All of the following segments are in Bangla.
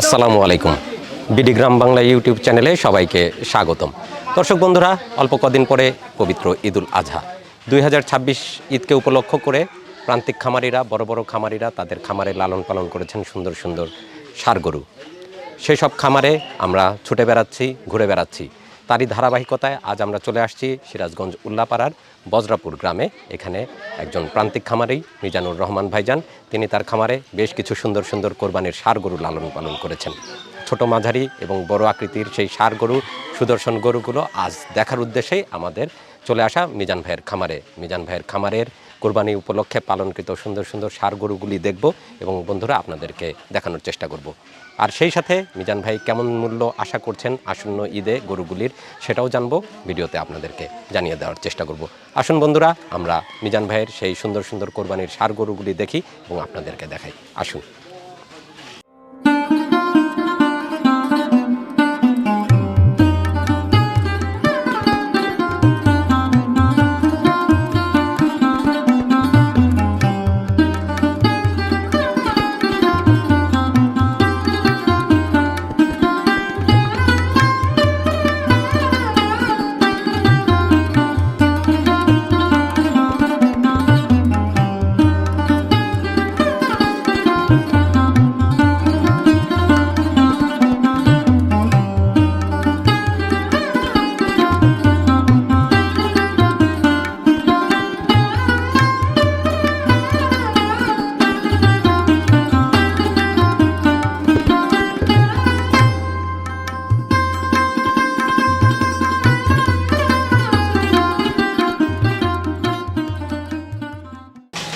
আসসালামু আলাইকুম। বিডি গ্রাম বাংলা ইউটিউব চ্যানেলে সবাইকে স্বাগতম। দর্শক বন্ধুরা, অল্প কদিন পরে পবিত্র ঈদুল আজহা 2026 ঈদকে উপলক্ষ করে প্রান্তিক খামারিরা, বড় বড় খামারিরা তাদের খামারে লালন পালন করেছেন সুন্দর সুন্দর ষাঁড় গরু। সেই সব খামারে আমরা ছুটে বেড়াচ্ছি, ঘুরে বেড়াচ্ছি। তারই ধারাবাহিকতায় আজ আমরা চলে আসছি সিরাজগঞ্জ উল্লাপাড়ার বজরাপুর গ্রামে। এখানে একজন প্রান্তিক খামারি মিজানুর রহমান ভাইজান, তিনি তার খামারে বেশ কিছু সুন্দর সুন্দর কোরবানির ষাঁড় গরু লালন পালন করেছেন। ছোট মাঝারি এবং বড় আকৃতির সেই ষাঁড় গরু, সুদর্শন গরুগুলো আজ দেখার উদ্দেশ্যেই আমাদের চলে আসা মিজান ভাইয়ের খামারে। মিজান ভাইয়ের খামারের কোরবানি উপলক্ষে পালনকৃত সুন্দর সুন্দর ষাঁড় গরুগুলি দেখব এবং বন্ধুরা আপনাদেরকে দেখানোর চেষ্টা করব। আর সেই সাথে মিজান ভাই কেমন মূল্য আশা করছেন আসন্ন ঈদে গরুগুলির, সেটাও জানবো, ভিডিওতে আপনাদেরকে জানিয়ে দেওয়ার চেষ্টা করব। আসুন বন্ধুরা, আমরা মিজান ভাইয়ের সেই সুন্দর সুন্দর কোরবানির ষাঁড় গরুগুলি দেখি এবং আপনাদেরকে দেখাই। আসুন।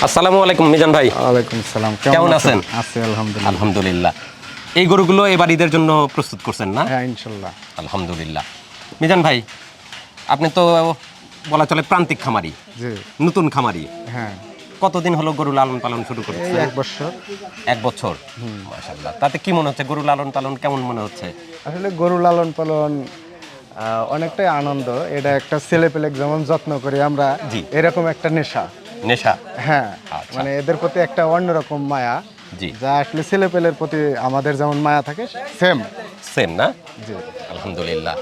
আসসালামু আলাইকুম মিজান ভাই। ওয়ালাইকুম সালাম। কেমন আছেন? আছি আলহামদুলিল্লাহ। আলহামদুলিল্লাহ। এই গরুগুলো এবার ঈদের জন্য প্রস্তুত করছেন না? হ্যাঁ, ইনশাল্লাহ। আলহামদুলিল্লাহ। মিজান ভাই, আপনি তো বলা চলে প্রান্তিক খামারি, জি। নতুন খামারি। হ্যাঁ, কতদিন হলো গরু লালন পালন শুরু করেছেন? এই 1 বছর। 1 বছর। মাশাআল্লাহ। তাতে কি মনে হচ্ছে, গরু লালন পালন কেমন মনে হচ্ছে? আসলে গরু লালন পালন অনেকটাই আনন্দ। এটা একটা ছেলেপেলে যেমন যত্ন করি আমরা, জি। এরকম একটা নেশা। নেশা। হ্যাঁ, আচ্ছা। মানে এদের প্রতি একটা অন্যরকম মায়া, জি। যা আসলে ছেলেপেলের প্রতি আমাদের যেমন মায়া থাকে সেম। সেম না? জি। আলহামদুলিল্লাহ।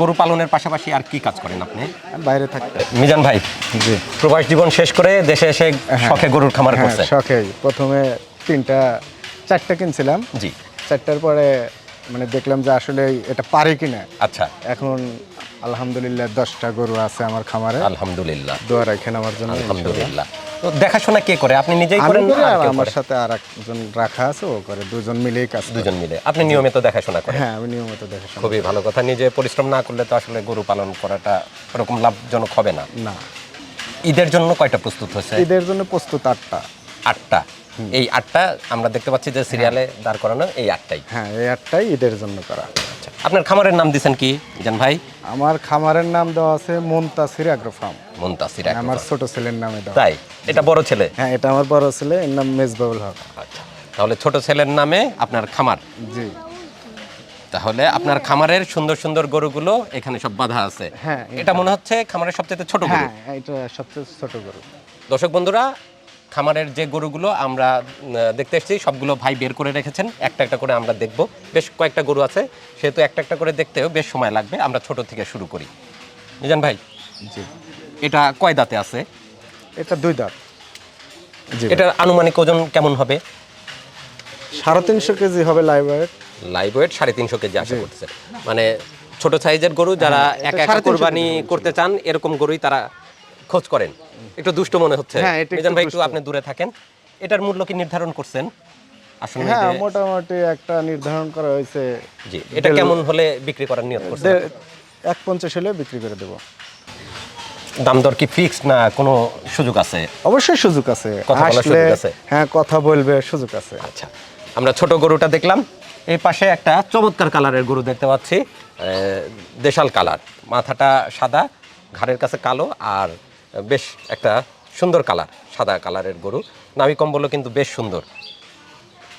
গরু পালনের পাশাপাশি আর কি কাজ করেন আপনি? বাইরে থাকতে। মিজান ভাই, জি। প্রবাস জীবন শেষ করে দেশে এসে শখে গরুর খামার হ্যাঁ, করছেন? শখেই। প্রথমে 4টা কিনছিলাম। জি। 4টার পরে মানে দেখলাম যে আসলে এটা পারে কিনা। আচ্ছা। এখন আলহামদুলিল্লাহ 10টা গরু আছে আমার খামারে। আলহামদুলিল্লাহ। দোয়া রাখেন আমার জন্য। আলহামদুলিল্লাহ। তো দেখাশোনা কে করে? আপনি নিজেই আমি করেন? করি, আর আর কেউ আমার করে? সাথে আর একজন রাখা আছে, ও করে। দুজন মিলেই কাজ করি। দুজন মিলে আপনি নিয়মিত দেখাশোনা করেন? হ্যাঁ, আমি নিয়মিত দেখাশোনা। খুবই ভালো কথা। নিজে পরিশ্রম না করলে তো আসলে গরু পালন করাটা ওরকম লাভজনক হবে না। না। ঈদের জন্য কয়টা প্রস্তুত হয়েছে? ঈদের জন্য প্রস্তুত 8টা। 8টা। এই 8টা আমরা দেখতে পাচ্ছি যে সিরিয়ালে দাঁড় করানো, এই 8টাই। হ্যাঁ, এই 8টাই ঈদের জন্য করা। আচ্ছা, আপনার খামারের নাম দিয়েছেন কি জান ভাই? আমার খামারের নাম দেওয়া আছে মুনতাসির অ্যাগ্রো ফার্ম। মুনতাসির। আমার ছোট ছেলের নামে দেওয়া। তাই? এটা বড় ছেলে? হ্যাঁ, এটা আমার বড় ছেলে, এর নাম মেজবাউল হক। আচ্ছা, তাহলে ছোট ছেলের নামে আপনার খামার। জি। তাহলে আপনার খামারের সুন্দর সুন্দর গরুগুলো এখানে সব বাঁধা আছে। হ্যাঁ, এটা মনে হচ্ছে খামারের সবচেয়ে ছোট গরু। হ্যাঁ, এটা সবচেয়ে ছোট গরু। দর্শক বন্ধুরা, খামারের যে গরুগুলো আমরা দেখতে এসেছি সবগুলো ভাই বের করে রেখেছেন। একটা একটা করে আমরা দেখব। বেশ কয়েকটা গরু আছে, সেহেতু একটা একটা করে দেখতেও বেশ সময় লাগবে। আমরা ছোট থেকে শুরু করি। মিজান ভাই, জি। এটা কয় দাঁতে আছে? এটা 2 দাঁত। জি। এটার আনুমানিক ওজন কেমন হবে? 350 কেজি হবে live weight. Live weight 350 kg আশা করতেছে। মানে ছোট সাইজের গরু যারা এটা একা একা 350 কোরবানি কেজি করতে চান, এরকম গরুই তারা খোঁজ করেন। একটু দুষ্ট মনে হচ্ছে। হ্যাঁ, এটা মিজান একটু ভাই, একটু দুষ্ট। আপনি দূরে থাকেন। এটার মূল্য কি নির্ধারণ করছেন আসলে? হ্যাঁ, মোটামুটি একটা নির্ধারণ করা হয়েছে। জি। এটা কেমন হলে বিক্রি করার নিয়ত করছেন? 150 হলে বিক্রি করে দেব। দাম দর কি ফিক্সড না কোনো সুযোগ আছে? অবশ্যই সুযোগ আছে। কথা বলার আসলে সুযোগ আছে? হ্যাঁ, কথা বলবে, সুযোগ আছে। আচ্ছা, আমরা ছোট গরুটা দেখলাম। এই পাশে একটা চমৎকার কালারের গরু দেখতে পাচ্ছি, দেশাল কালার। মাথাটা সাদা, ঘাড়ের কাছে কালো, আর বেশ একটা সুন্দর কালার, সাদা কালারের গরু। নাভি কম্বলও কিন্তু বেশ সুন্দর।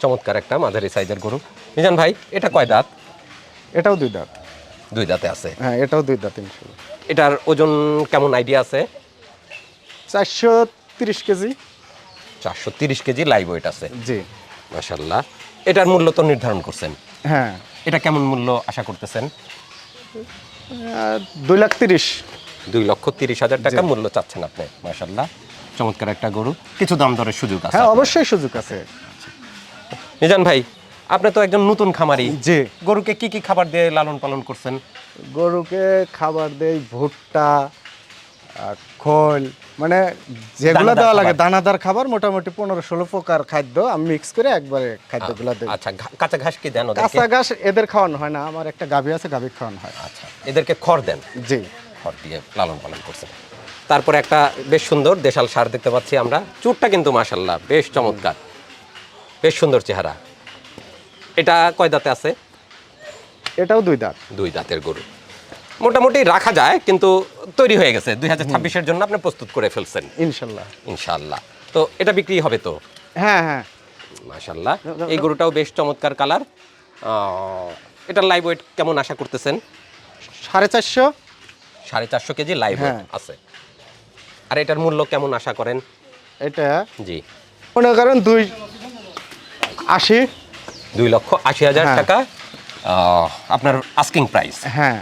চমৎকার একটা মাঝারি সাইজের গরু। মিজান ভাই, এটা কয় দাঁত? এটাও 2 দাঁত। 2 দাঁতে আছে। হ্যাঁ, এটাও 2 দাঁত ইনশাআল্লাহ। এটার ওজন কেমন আইডিয়া আছে? 430 কেজি। 430 কেজি লাইভ ওয়েট আছে। জি। মাশাআল্লাহ। এটার মূল্য তো নির্ধারণ করছেন। হ্যাঁ। এটা কেমন মূল্য আশা করতেছেন? 2,30,000। 2,30,000 টাকা মূল্য চাচ্ছেন আপনি। মাশাআল্লাহ, চমৎকার একটা গরু। কিছু দাম দরের সুযোগ আছে? হ্যাঁ, অবশ্যই সুযোগ আছে। মিজান ভাই, আপনি তো একজন নতুন খামারি। জি। গরুকে কি কি খাবার দিয়ে লালন পালন করছেন? গরুকে খাবার দেই ভুট্টা, খোল, মানে যেগুলো দানাদার দেওয়া লাগে খাবার। দানাদার খাবার, মোটামুটি 15-16 প্রকার খাদ্য আমি মিক্স করে একবারে খাদ্যগুলো দিই। আচ্ছা, কাঁচা ঘাস কি দেন ওদেরকে? কাঁচা ঘাস এদের খাওয়ানো হয় না, আমার একটা গাভী আছে, গাভী খাওয়ানো হয়। আচ্ছা, এদেরকে খড় দেন? জি। খড় দিয়ে লালন পালন করছেন। তারপরে একটা বেশ সুন্দর দেশাল ষাঁড় দেখতে পাচ্ছি আমরা। চুটটা কিন্তু মাশাআল্লাহ বেশ চমৎকার, বেশ সুন্দর চেহারা। এটা কয় দাঁতে আছে? এটাও 2 দাঁত। 2 দাঁতের গরু। মোটামুটি রাখা যায়, কিন্তু তৈরি হয়ে গেছে 2026-এর জন্য আপনি প্রস্তুত করে ফেলছেন ইনশাল্লাহ। ইনশাআল্লাহ। তো এটা বিক্রি হবে তো? হ্যাঁ হ্যাঁ। মাশাআল্লাহ, এই গরুটাও বেশ চমৎকার কালার। এটার লাইভ ওয়েট কেমন আশা করতেছেন? 450। 450 কেজি লাইভ ওয়েট হ্যাঁ। আছে। আর এটার মূল্য কেমন আশা করেন? এটা জি, মনে করেন 2,80,000। 2,80,000 হ্যাঁ। টাকা আপনার আস্কিং প্রাইস। হ্যাঁ।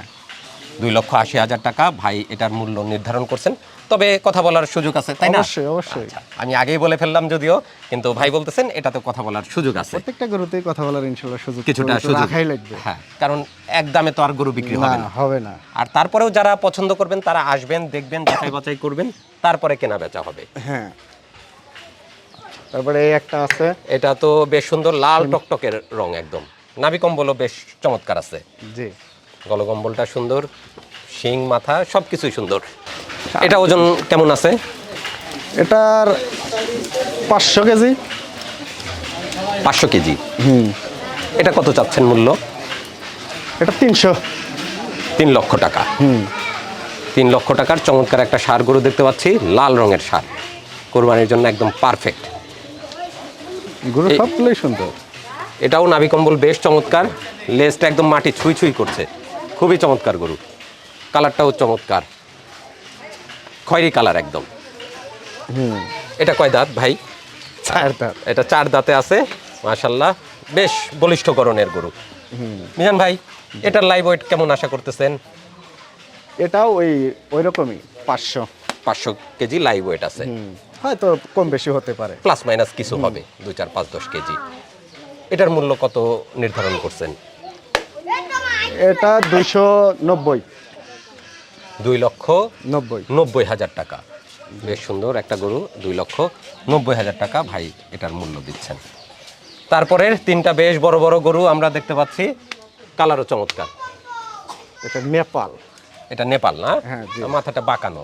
2,80,000 টাকা ভাই এটার মূল্য নির্ধারণ করছেন। তবে কথা বলার সুযোগ আছে, তাই না? অবশ্যই অবশ্যই। আচ্ছা, আমি আগেই বলে ফেললাম যদিও, কিন্তু ভাই বলতেছেন এটাতে কথা বলার সুযোগ আছে। প্রত্যেকটা গরুতেই কথা বলার ইনশাল্লাহ সুযোগ কিছুটা তো সুযোগ রাখাই লাগবে। হ্যাঁ, কারণ এক দামে তো আর গরু বিক্রি হবে না, না। হবে না। আর তারপরেও যারা পছন্দ করবেন তারা আসবেন, দেখবেন, যাচাই বাছাই করবেন, তারপরে কেনা বেচা হবে। হ্যাঁ। তারপরে এই একটা আছে। এটা তো বেশ সুন্দর লাল টকটকের রং একদম। নাভি কম্বলও বেশ চমৎকার আছে। জি। গলকম্বলটা সুন্দর, শিং মাথা সবকিছুই সুন্দর। এটা ওজন কেমন আছে? এটার 500 কেজি। 500 কেজি। এটা কত চাচ্ছেন মূল্য? এটা 300। 3 লক্ষ টাকা। 3 লক্ষ টাকার চমৎকার একটা ষাঁড় গরু দেখতে পাচ্ছি, লাল রঙের ষাঁড়, কোরবানির জন্য একদম পারফেক্ট। গরু সবগুলোই সুন্দর। এটাও নাভি কম্বল বেশ চমৎকার, লেজটা একদম মাটি ছুঁই ছুঁই করছে, খুবই চমৎকার গরু। কালারটাও চমৎকার, খয়েরি কালার একদম। এটা কয় দাঁত ভাই? 4 দাঁত। এটা 4 দাঁতে আছে। মাশাআল্লাহ, বেশ বলিষ্ঠ গড়নের গরু। মিজান ভাই, এটার লাইভ ওয়েট কেমন আশা করতেছেন? এটাও ওই রকমই 500। 500 কেজি লাইভ ওয়েট আছে। হয়তো কম বেশি হতে পারে। প্লাস মাইনাস কিছু হবে, 2, 4, 5, 10 কেজি। এটার মূল্য কত নির্ধারণ করছেন? এটা 290। 2,90,000 টাকা। বেশ সুন্দর একটা গরু, 2,90,000 টাকা ভাই এটার মূল্য দিচ্ছেন। তারপরের 3টা বেশ বড় বড় গরু আমরা দেখতে পাচ্ছি, কালারও চমৎকার। এটা নেপাল। এটা নেপাল না? হ্যাঁ, জি। মাথাটা বাঁকানো।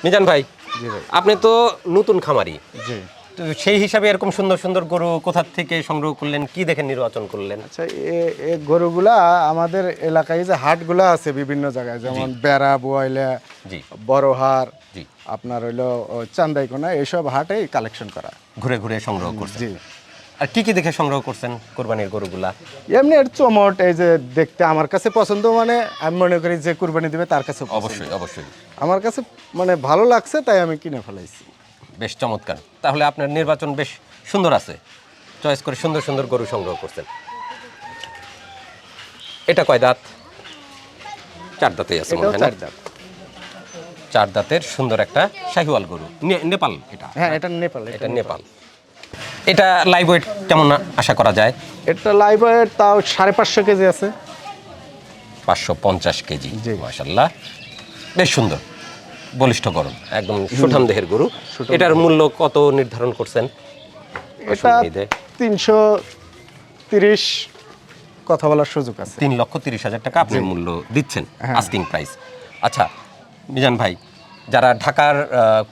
মিজান ভাই, জি ভাই। আপনি তো নতুন খামারি, জি। তো সেই হিসাবে এরকম সুন্দর সুন্দর গরু কোথা থেকে সংগ্রহ করলেন, কি দেখে নির্বাচন করলেন? আচ্ছা, এই গরুগুলা আমাদের এলাকায় যে হাটগুলা আছে বিভিন্ন জায়গায়, যেমন বেড়া, বোয়াইলা, জি বড়হার, জি, আপনার হইলো চান্দাইকোনা, এইসব হাটেই কালেকশন করা। ঘুরে ঘুরে সংগ্রহ করছেন। জি। আর কি কি দেখে সংগ্রহ করছেন কোরবানির গরুগুলা? এমনি এর চমট, এই যে দেখতে আমার কাছে পছন্দ, মানে আমি মনে করি যে কুরবানি দিবে তার কাছে পছন্দ। অবশ্যই অবশ্যই, আমার কাছে মানে ভালো লাগছে তাই আমি কিনে ফেলাইছি। বেশ চমৎকার। তাহলে আপনার নির্বাচন বেশ সুন্দর আছে, চয়েস করে সুন্দর সুন্দর গরু সংগ্রহ করছেন। এটা কয় দাঁত? 4 দাঁতেই আছে মনে এটাও হয় না? 4 দাঁত। 4 দাঁতের সুন্দর একটা শাহিওয়াল গরু। নেপাল এটা? হ্যাঁ, এটা নেপাল। এটা নেপাল। এটা লাইভ ওয়েট কেমন আশা করা যায়? এটা লাইভ ওয়েট তাও 550 কেজি আছে। 550 কেজি। জি। মাশাআল্লাহ, বেশ সুন্দর বলিষ্ঠ গরম, একদম সুঠাম দেহের গরু। এটার মূল্য কত নির্ধারণ করছেন? এটা 330 কথা বলার সুযোগ আছে। 3,30,000 টাকা আপনি মূল্য দিচ্ছেন, হ্যাঁ। Asking price. আচ্ছা মিজান ভাই, যারা ঢাকার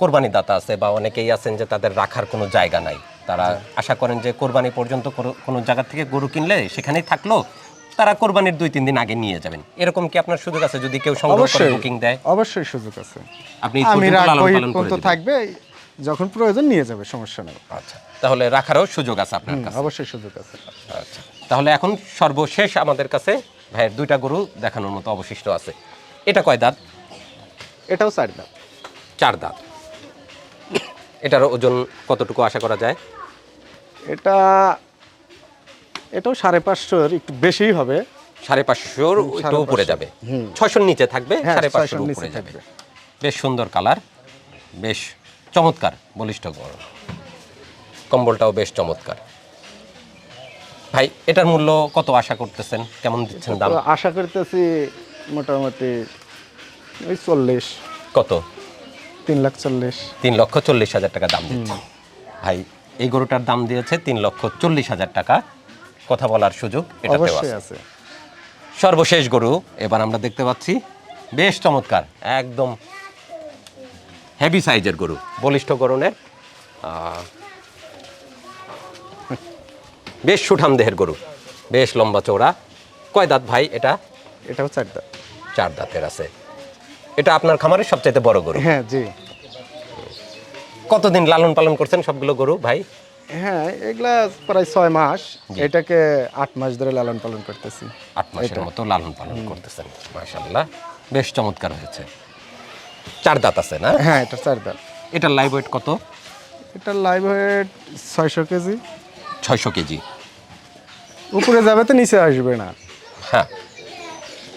কোরবানি দাতা আছে বা অনেকেই আছেন যে তাদের রাখার কোনো জায়গা নাই, তারা আশা করেন যে কোরবানি পর্যন্ত কোনো জায়গা থেকে গরু কিনলে সেখানেই থাকলো, তারা কোরবানির 2-3 দিন আগে নিয়ে যাবেন, এরকম কি আপনার সুযোগ আছে যদি কেউ সংগ্রহ করে অবশ্যই বুকিং দেয়? অবশ্যই সুযোগ আছে। আপনি আমি পর্যন্ত লালন রাখবই, পালন করে পর্যন্ত দিবেন? থাকবে, যখন প্রয়োজন নিয়ে যাবে, সমস্যা নেই। আচ্ছা, তাহলে রাখারও সুযোগ আছে আপনার কাছে? অবশ্যই সুযোগ আছে। আচ্ছা, তাহলে এখন সর্বশেষ আমাদের কাছে ভাইয়ের 2টা গরু দেখানোর মতো অবশিষ্ট আছে। এটা কয় দাঁত? এটাও 4 দাঁত। 4 দাঁত। এটার ওজন কতটুকু আশা করা যায়? এটাও 550-এর একটু বেশিই হবে। 550-র একটু উপরে যাবে, 600-র নিচে থাকবে, হ্যাঁ, 550-র 600-র নিচে উপরে যাবে। থাকবে। বেশ সুন্দর কালার, বেশ চমৎকার, বলিষ্ঠ গরম। কম্বলটাও বেশ চমৎকার। ভাই এটার মূল্য কত আশা করতেছেন, কেমন দিচ্ছেন দাম? তো আশা করতেছি মোটামুটি ওই 40। কত? 3,40,000। 3,40,000 টাকা দাম দিচ্ছে ভাই। এই গরুটার দাম দিয়েছে 3,40,000 টাকা। কথা বলার সুযোগ এটাতেও অবশ্যই আছে। আছে। সর্বশেষ গরু এবার আমরা দেখতে পাচ্ছি, বেশ চমৎকার, একদম হেভি সাইজের গরু, বলিষ্ঠ গরনের, বেশ সুঠাম দেহের গরু, বেশ লম্বা চওড়া। কয় দাঁত ভাই এটা? এটাও 4 দাঁত। 4 দাঁতের আছে। এটা আপনার খামারের সবচাইতে বড় গরু। হ্যাঁ, জি। কতদিন লালন পালন করছেন সবগুলো গরু ভাই? হ্যাঁ, এগুলা প্রায় 6 মাস। এটাকে 8 মাস ধরে লালন পালন করতেছি। 8 মাসের মতো লালন পালন করতেছেন, মাশাআল্লাহ, বেশ চমৎকার হয়েছে। 4 দাঁত আছে না? হ্যাঁ, এটা 4 দাঁত। এটার লাইভ ওয়েট কত? এটার লাইভ ওয়েট 600 কেজি। 600 কেজি। উপরে যাবে তো নিচে আসবে না। হ্যাঁ,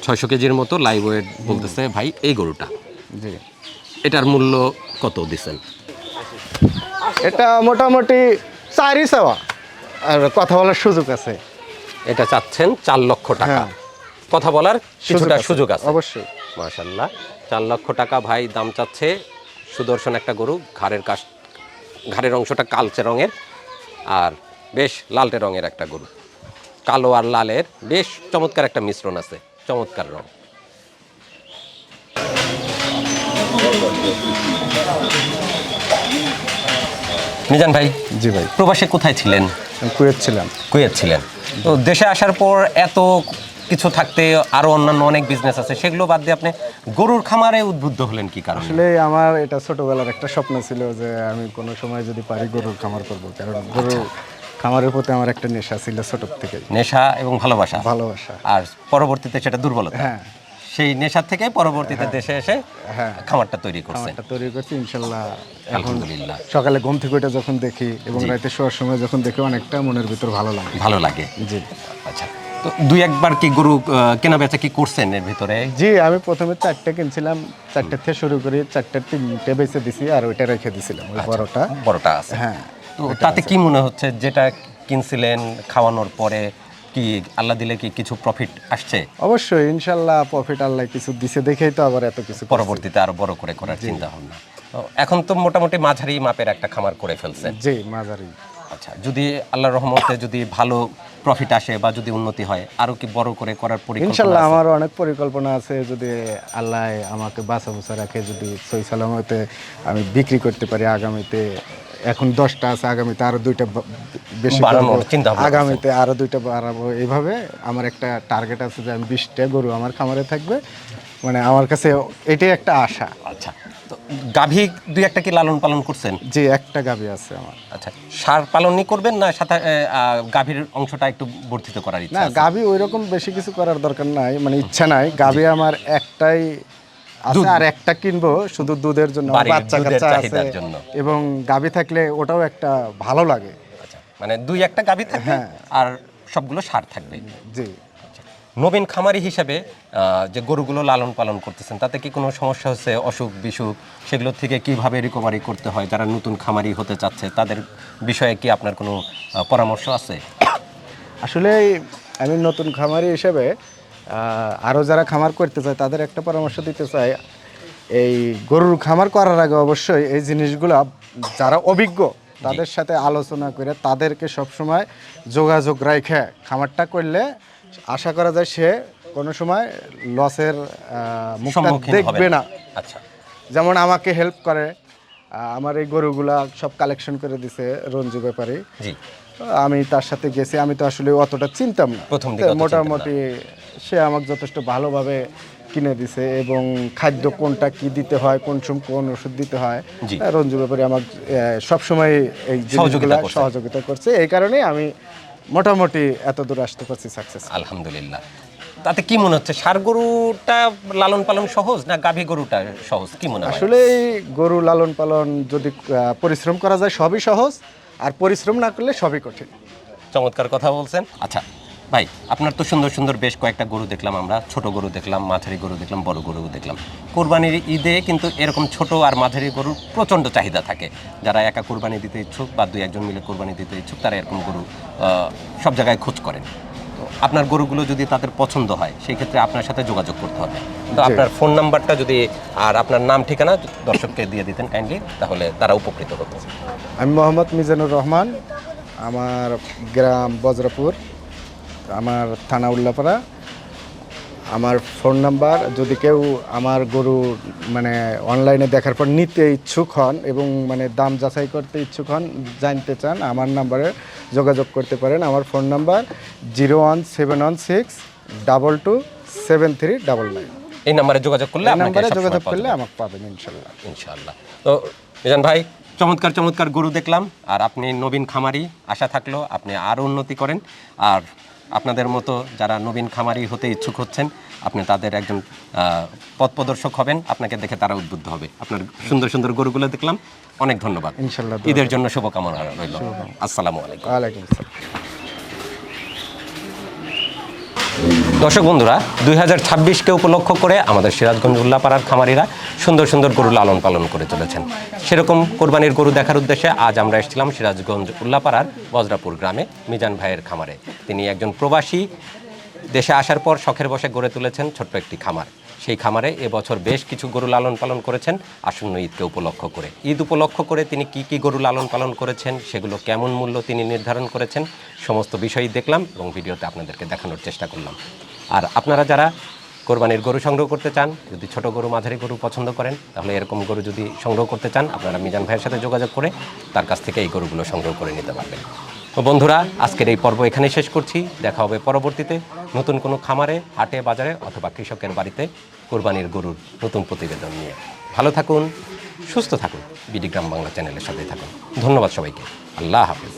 600 কেজির মতো লাইভ ওয়েট বলতেছে ভাই এই গরুটা। জি। এটার মূল্য কত দিচ্ছেন? এটা মোটামুটি 4ই চাওয়া, আর কথা বলার সুযোগ আছে। এটা চাচ্ছেন 4 লক্ষ টাকা। হ্যাঁ। কথা বলার কিছুটা সুযোগ আছে অবশ্যই। মাশাআল্লাহ। 4 লক্ষ টাকা ভাই দাম চাচ্ছে। সুদর্শন একটা গরু, ঘাড়ের অংশটা কালচে রঙের, আর বেশ লালটে রঙের একটা গরু। কালো আর লালের বেশ চমৎকার একটা মিশ্রণ আছে, চমৎকার রং। মিজান ভাই, জি ভাই। প্রবাসে কোথায় ছিলেন? আমি কুয়েত ছিলাম। কুয়েত ছিলেন। তো দেশে আসার পর এত কিছু থাকতে আরো অন্যান্য অনেক বিজনেস আছে, সেগুলো বাদ দিয়ে আপনি গরুর খামারে উদ্বুদ্ধ হলেন কি কারণে? আসলে আমার এটা ছোটবেলার একটা স্বপ্ন ছিল যে আমি কোনো সময় যদি পারি গরুর খামার করব, কারণ গরুর খামারের প্রতি আমার একটা নেশা ছিল ছোট থেকে। নেশা এবং ভালোবাসা, ভালোবাসা। আর পরবর্তীতে সেটা দুর্বলতা। হ্যাঁ, সেই নেশা থেকে পরবর্তীতে দেশে এসে হ্যাঁ, খামারটা তৈরি করছেন। খামারটা তৈরি করছি ইনশাল্লাহ। এখন আলহামদুলিল্লাহ, সকালে ঘুম থেকে ওইটা যখন দেখি এবং রাতে শোয়ার সময় যখন দেখি, অনেকটা মনের ভিতর ভালো লাগে। ভালো লাগে। জি। আচ্ছা, তো দুই একবার কি গরু কেনা বেচা কি করছেন এর ভিতরে? জি, আমি প্রথমে 4টে কিনছিলাম, 4টে থেকে শুরু করি, 4টে 3টে বেচে দিছি, আর ওইটা রেখে দিছিলাম, ওই বড়টা আছে। হ্যাঁ। তো তাতে কি মনে হচ্ছে, যেটা কিনছিলেন খাওয়ানোর পরে কি আল্লাহ দিলে কি কিছু প্রফিট আসছে? অবশ্যই ইনশাল্লাহ প্রফিট আল্লাহ কিছু দিছে দেখেই তো আবার এত কিছু পরবর্তীতে আরো বড় করে করার চিন্তা ভাবনা। তো এখন তো মোটামুটি মাঝারি মাপের একটা খামার করে ফেলছেন। জি, মাঝারি। আচ্ছা, যদি আল্লাহর রহমতে যদি ভালো প্রফিট আসে বা যদি উন্নতি হয়, আরো কি বড় করে করার পরিকল্পনা ইনশাল্লাহ আছে? আমার অনেক পরিকল্পনা আছে, যদি আল্লাহ আমাকে বাঁচা বুচা রাখে, যদি সহি সালামতে আমি বিক্রি করতে পারি আগামীতে। এখন 10টা আছে, আগামীতে আরো 2টা বেশি বাড়ানোর করবো, চিন্তা ভাবনা আগামীতে আরো 2টা বাড়াবো। এইভাবে আমার একটা টার্গেট আছে যে আমি 20টা গরু আমার খামারে থাকবে, মানে আমার কাছে এটাই একটা আশা। আচ্ছা, তো গাভী দুই একটা কি লালন পালন করছেন? যে একটা গাভী আছে আমার। আচ্ছা, সার পালনই করবেন না সাথে গাভীর অংশটা একটু বর্ধিত করার না, ইচ্ছা আছে? গাভী ওইরকম বেশি কিছু করার দরকার নাই, মানে ইচ্ছা নাই। গাভী আমার একটাই আছে, আর একটা কিনবো শুধু দুধের জন্য, আমার বাড়ির বাচ্চা দুধের কাচ্চা আছে, চাহিদার জন্য। এবং গাভী থাকলে ওটাও একটা ভালো লাগে। আচ্ছা, মানে দুই একটা গাভী থাকবে, হ্যাঁ। আর সবগুলো সার থাকবে। জি। নবীন খামারি হিসেবে যে গরুগুলো লালন পালন করতেছেন, তাতে কি কোনো সমস্যা হচ্ছে, অসুখ বিসুখ, সেগুলো থেকে কিভাবে রিকভারি করতে হয়, যারা নতুন খামারি হতে চাচ্ছে তাদের বিষয়ে কি আপনার কোনো পরামর্শ আছে? আসলে আমি নতুন খামারি হিসেবে আরও যারা খামার করতে চায় তাদের একটা পরামর্শ দিতে চাই। এই গরুর খামার করার আগে অবশ্যই এই জিনিসগুলো যারা অভিজ্ঞ তাদের সাথে আলোচনা করে তাদেরকে সবসময় যোগাযোগ রেখে খামারটা করলে আশা করা যায় সে কোনো সময় লসের মুখটা সম্মুখীন দেখবে হবে না। আচ্ছা, যেমন আমাকে হেল্প করে, আমার এই গরুগুলা সব কালেকশন করে দিছে রঞ্জু ব্যাপারী। জি। আমি তার সাথে গেছি, আমি তো আসলে অতটা চিনতাম না, প্রথম দিকে অত মোটামুটি সে আমাকে যথেষ্ট ভালোভাবে কিনে দিছে, এবং খাদ্য কোনটা কি দিতে হয়, কোন সময় কোন ওষুধ দিতে হয়, জি। রঞ্জু ব্যাপারী আমাকে সবসময় এই জিনিসগুলো সহযোগিতা করছে। এই কারণে আমি মোটামুটি এত দূর আসতে পারছি সাকসেস। আলহামদুলিল্লাহ। তাতে কি মনে হচ্ছে, ষাঁড় গরুটা লালন পালন সহজ না গাভী গরুটা সহজ, কি মনে হয়? আসলে এই গরু লালন পালন যদি পরিশ্রম করা যায় সবই সহজ, আর পরিশ্রম না করলে সবই কঠিন। চমৎকার কথা বলছেন। আচ্ছা ভাই, আপনার তো সুন্দর সুন্দর বেশ কয়েকটা গরু দেখলাম আমরা, ছোট গরু দেখলাম, মাঝারি গরু দেখলাম, বড় গরু দেখলাম। কোরবানির ঈদে কিন্তু এরকম ছোট আর মাঝারি গরুর প্রচণ্ড চাহিদা থাকে। যারা একা কোরবানি দিতে ইচ্ছুক বা দুই একজন মিলে কোরবানি দিতে ইচ্ছুক, তারা এরকম গরু সব জায়গায় খোঁজ করেন। তো আপনার গরুগুলো যদি তাদের পছন্দ হয়, সেই ক্ষেত্রে আপনার সাথে যোগাযোগ করতে হবে। তো আপনার ফোন নাম্বারটা যদি আর আপনার নাম ঠিকানা দর্শককে দিয়ে দিতেন কাইন্ডলি, তাহলে তারা উপকৃত হতো। আমি মোহাম্মদ মিজানুর রহমান, আমার গ্রাম বজ্রপুর, আমার থানা উল্লাপাড়া। আমার ফোন নাম্বার, যদি কেউ আমার গরু মানে অনলাইনে দেখার পর নিতে ইচ্ছুক হন এবং মানে দাম যাচাই করতে ইচ্ছুক হন, জানতে চান, আমার নাম্বারে যোগাযোগ করতে পারেন। আমার ফোন নাম্বার 01716227399। এই নাম্বারে যোগাযোগ করলে এই নাম্বারে যোগাযোগ করলে আমাকে পাবেন ইনশাল্লাহ। ইনশাআল্লাহ। তো মিজান ভাই, চমৎকার চমৎকার গরু দেখলাম, আর আপনি নবীন খামারি, আশা থাকলো আপনি আরও উন্নতি করেন। আর আপনাদের মতো যারা নবীন খামারি হতে ইচ্ছুক হচ্ছেন, আপনি তাদের একজন পথ প্রদর্শক হবেন, আপনাকে দেখে তারা উদ্বুদ্ধ হবে। আপনার সুন্দর সুন্দর গরুগুলো দেখলাম, অনেক ধন্যবাদ। ইনশাল্লাহ। ঈদের জন্য শুভকামনা রইল। আসসালামু আলাইকুম। ওয়ালাইকুম আসসালাম। দর্শক বন্ধুরা, 2026কে উপলক্ষ করে আমাদের সিরাজগঞ্জ উল্লাপাড়ার খামারিরা সুন্দর সুন্দর গরু লালন পালন করে চলেছেন। সেরকম কোরবানির গরু দেখার উদ্দেশ্যে আজ আমরা এসেছিলাম সিরাজগঞ্জ উল্লাপাড়ার বজ্রাপুর গ্রামে মিজান ভাইয়ের খামারে। তিনি একজন প্রবাসী, দেশে আসার পর শখের বশে গড়ে তুলেছেন ছোট্ট একটি খামার। সেই খামারে এবছর বেশ কিছু গরু লালন পালন করেছেন আসন্ন ঈদকে উপলক্ষ করে। ঈদ উপলক্ষ করে তিনি কি গরু লালন পালন করেছেন, সেগুলো কেমন মূল্য তিনি নির্ধারণ করেছেন, সমস্ত বিষয়ই দেখলাম এবং ভিডিওতে আপনাদেরকে দেখানোর চেষ্টা করলাম। আর আপনারা যারা কোরবানির গরু সংগ্রহ করতে চান, যদি ছোট গরু মাঝারি গরু পছন্দ করেন, তাহলে এরকম গরু যদি সংগ্রহ করতে চান, আপনারা মিজান ভাইয়ের সাথে যোগাযোগ করে তার কাছ থেকে এই গরুগুলো সংগ্রহ করে নিতে পারবেন। তো বন্ধুরা, আজকের এই পর্ব এখানেই শেষ করছি। দেখা হবে পরবর্তীতে নতুন কোনো খামারে, হাটে, বাজারে অথবা কৃষকের বাড়িতে কোরবানির গরুর নতুন প্রতিবেদন নিয়ে। ভালো থাকুন, সুস্থ থাকুন, বিডি গ্রাম বাংলা চ্যানেলের সাথে থাকুন। ধন্যবাদ সবাইকে। আল্লাহ হাফেজ।